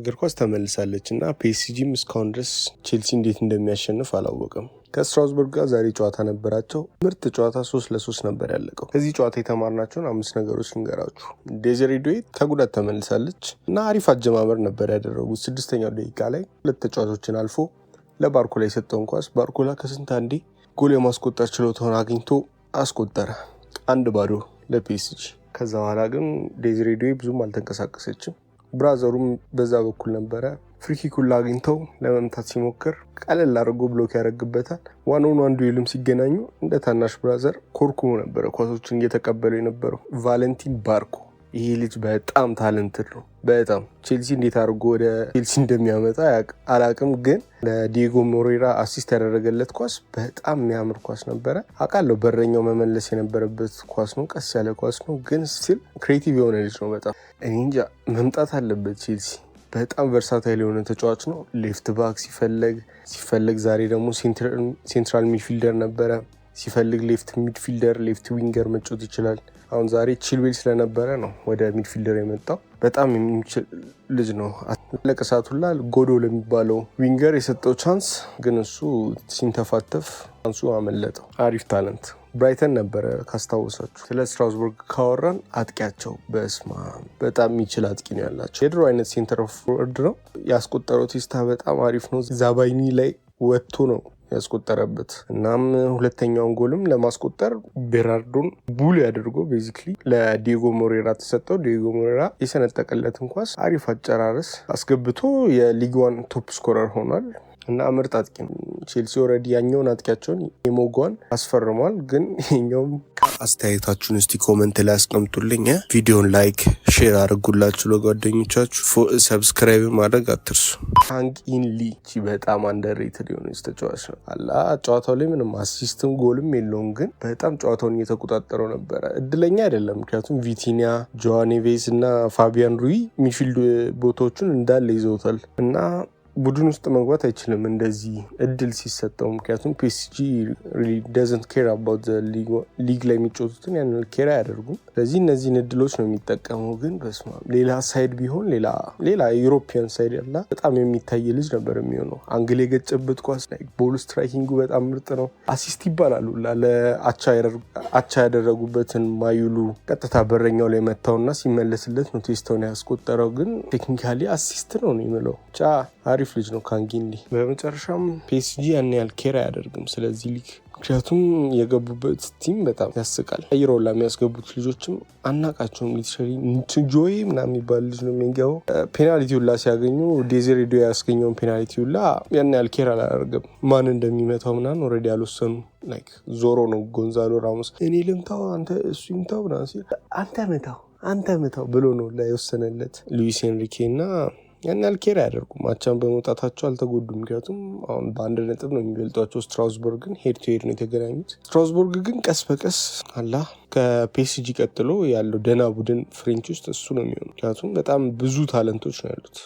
እግር ኳስ ተመልሳለችና ፒኤስጂም እስካሁን ድረስ ቼልሲ እንዴት እንደሚያሸንፍ አላወቀም። ከስትራስበርግ ጋር ዛሬ ጨዋታ ነበራቸው። ምርጥ ጨዋታ 3-3 ነበር ያለቀው። ከዚህ ጨዋታ የተማርናቸውን 5 ነገሮች ልንገራችሁ። ዴዚሬ ዱዌ ከጉዳት ተመልሳለች እና አሪፍ አጀማመር ነበር ያደረጉት። 6ኛው ደቂቃ ላይ 2 ተጫዋቾችን አልፎ ለባርኮላ የሰጠውን ኳስ ባርኮላ ከስንት አንዴ ጎል የማስቆጠር ችሎታውን አግኝቶ አስቆጠረ። 1-0 ለፒኤስጂ። ከዛ በኋላ ግን ዴዚሬ ዱዌ ብዙም አልተንቀሳቀሰችም። ብራዘሩም በዛ በኩል ነበረ። ፍሪኪኩን አግኝተው ለመምታት ሲሞክር ቀለል አድርጎ ብሎክ ያደርግበታል። ዋናውን አንዱ ዱዌልም ሲገናኙ እንደ ታናሽ ብራዘር ኮርኩሞ ነበረ ኳሶችን እየተቀበሉ የነበረው ቫለንቲን ባርኮ። ይሄ ልጅ በጣም ታለንትድ ነው። በጣም ቼልሲ እንዴት አድርጎ ወደ ቼልሲ እንደሚያመጣ አላቅም፣ ግን ለዲየጎ ሞሬራ አሲስት ያደረገለት ኳስ በጣም የሚያምር ኳስ ነበረ። አውቃለሁ በረኛው መመለስ የነበረበት ኳስ ነው፣ ቀስ ያለ ኳስ ነው፣ ግን ስቲል ክሬቲቭ የሆነ ልጅ ነው። በጣም እኔ እንጃ መምጣት አለበት ቼልሲ። በጣም ቨርሳታይል የሆነ ተጫዋች ነው። ሌፍት ባክ ሲፈለግ ዛሬ ደግሞ ሴንትራል ሚድፊልደር ነበረ፣ ሲፈልግ ሌፍት ሚድፊልደር ሌፍት ዊንገር መጫወት ይችላል። አሁን ዛሬ ቺልዌል ስለነበረ ነው ወደ ሚድፊልደር የመጣው። በጣም የሚችል ልጅ ነው። ለቀሳቱላ ጎዶ ለሚባለው ዊንገር የሰጠው ቻንስ ግን እሱ ሲንተፋተፍ ቻንሱ አመለጠው። አሪፍ ታለንት ብራይተን ነበረ ካስታወሳችሁ። ስለ ስትራስበርግ ካወራን አጥቂያቸው በስማ በጣም የሚችል አጥቂ ነው ያላቸው። የድሮ አይነት ሴንተር ፎርወርድ ነው። ያስቆጠረው ቴስታ በጣም አሪፍ ነው። ዛባይኒ ላይ ወጥቶ ነው ያስቆጠረበት። እናም ሁለተኛውን ጎልም ለማስቆጠር ቤራርዶን ቡል አድርጎ ቤዚክሊ ለዲየጎ ሞሬራ ተሰጠው። ዲየጎ ሞሬራ የሰነጠቀለትን ኳስ አሪፍ አጨራረስ አስገብቶ የሊግ 1 ቶፕ ስኮረር ሆኗል እና ምርጥ አጥቂ ነው። ቼልሲ ኦልሬዲ ያኛውን አጥቂያቸውን የሞጓን አስፈርሟል። ግን ይሄኛውም አስተያየታችሁን እስቲ ኮመንት ላይ አስቀምጡልኝ። ቪዲዮን ላይክ ሼር አድርጉላችሁ ለጓደኞቻችሁ። ሰብስክራይብ ማድረግ አትርሱ። ሃንግ ኢን ሊ በጣም አንደርሬትድ የሆነች ተጫዋች ነው። ጨዋታው ላይ ምንም አሲስትም ጎልም የለውም፣ ግን በጣም ጨዋታውን እየተቆጣጠረው ነበረ። እድለኛ አይደለም፣ ምክንያቱም ቪቲኒያ፣ ጆዋ ኔቬዝ እና ፋቢያን ሩይ ሚድፊልድ ቦታዎቹን እንዳለ ይዘውታል እና ቡድን ውስጥ መግባት አይችልም እንደዚህ እድል ሲሰጠው። ምክንያቱም ፒኤስጂ ዶዝንት ኬር አባውት ሊግ ላይ የሚጫወቱትን ያን ኬር አያደርጉም። ስለዚህ እነዚህን እድሎች ነው የሚጠቀመው። ግን በስመ አብ ሌላ ሳይድ ቢሆን ሌላ ዩሮፒያን ሳይድ ያላ በጣም የሚታይ ልጅ ነበር የሚሆነው። አንግል የገጨበት ኳስ ላይ ቦል ስትራይኪንጉ በጣም ምርጥ ነው። አሲስት ይባላሉ ለአቻ ያደረጉበትን ማዩሉ ቀጥታ በረኛው ላይ መታውና ሲመለስለት ነው ቴስታውን ያስቆጠረው። ግን ቴክኒካሊ አሲስት ነው የሚለው ብቻ አሪፍ ልጅ ነው ካንጊንሊ። በመጨረሻም ፒኤስጂ ያን ያህል ኬር አያደርግም ስለዚህ ሊግ፣ ምክንያቱም የገቡበት ቲም በጣም ያስቃል። አይሮላ የሚያስገቡት ልጆችም አናቃቸውም። ሊትራሊ ጆይ ምናምን የሚባል ልጅ ነው የሚገባው። ፔናልቲ ሁላ ሲያገኙ ዴዚሬ ዱዌ ያስገኘውን ፔናልቲ ሁላ ያን ያህል ኬር አላደርግም። ማን እንደሚመታው ምናምን ኦልሬዲ አልወሰኑ። ላይክ ዞሮ ነው ጎንዛሎ ራሞስ እኔ ልምታው አንተ እሱ ይምታው ምናምን ሲል አንተ ምታው ብሎ ነው ላይ የወሰነለት። ሉዊስ ኤንሪኬ እና ያን ያህል ኬር አያደርጉም። አቻም በመውጣታቸው አልተጎዱም፣ ምክንያቱም አሁን በ1 ነጥብ ነው የሚበልጧቸው። ስትራስበርግን ሄድ ቱ ሄድ ነው የተገናኙት። ስትራስበርግ ግን ቀስ በቀስ ከፒኤስጂ ቀጥሎ ያለው ደህና ቡድን ፍሬንች ውስጥ እሱ ነው የሚሆነው፣ ምክንያቱም በጣም ብዙ ታለንቶች ነው ያሉት።